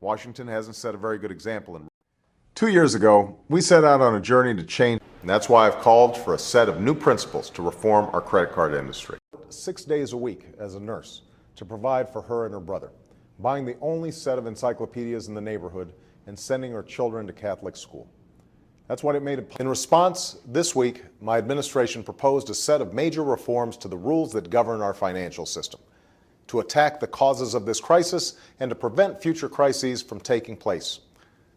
Washington hasn't set a very good example. 2 years ago, we set out on a journey to change, and that's why I've called for a set of new principles to reform our credit card industry. 6 days a week as a nurse to provide for her and her brother, buying the only set of encyclopedias in the neighborhood and sending her children to Catholic school. That's what it made it. In response, this week, my administration proposed a set of major reforms to the rules that govern our financial system, to attack the causes of this crisis and to prevent future crises from taking place,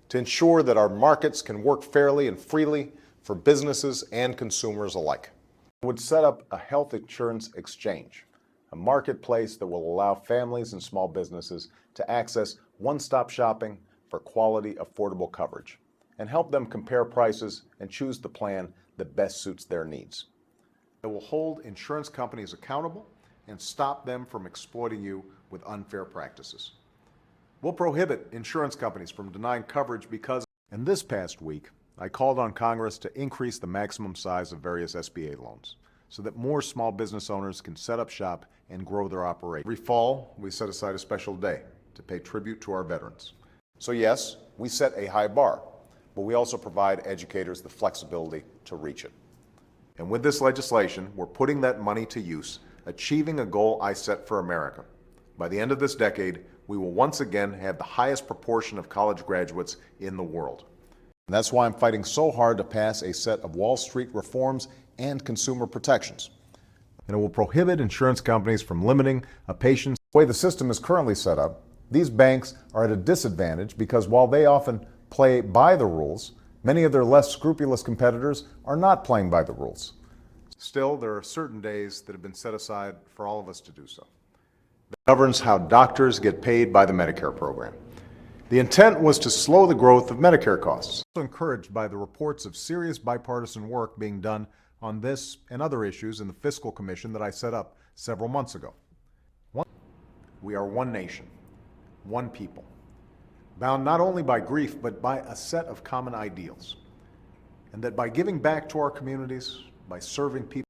to ensure that our markets can work fairly and freely for businesses and consumers alike. It would set up a health insurance exchange, a marketplace that will allow families and small businesses to access one-stop shopping for quality, affordable coverage, and help them compare prices and choose the plan that best suits their needs. It will hold insurance companies accountable and stop them from exploiting you with unfair practices. We'll prohibit insurance companies from denying coverage because, and this past week, I called on Congress to increase the maximum size of various SBA loans so that more small business owners can set up shop and grow their operation. Every fall, we set aside a special day to pay tribute to our veterans. So yes, we set a high bar, but we also provide educators the flexibility to reach it. And with this legislation, we're putting that money to use, achieving a goal I set for America. By the end of this decade, we will once again have the highest proportion of college graduates in the world. And that's why I'm fighting so hard to pass a set of Wall Street reforms and consumer protections. And it will prohibit insurance companies from limiting a patient's. The way the system is currently set up, these banks are at a disadvantage because while they often play by the rules, many of their less scrupulous competitors are not playing by the rules. Still, there are certain days that have been set aside for all of us to do so. It governs how doctors get paid by the Medicare program. The intent was to slow the growth of Medicare costs. I'm also encouraged by the reports of serious bipartisan work being done on this and other issues in the Fiscal Commission that I set up several months ago. We are one nation, one people, bound not only by grief, but by a set of common ideals. And that by giving back to our communities, by serving people,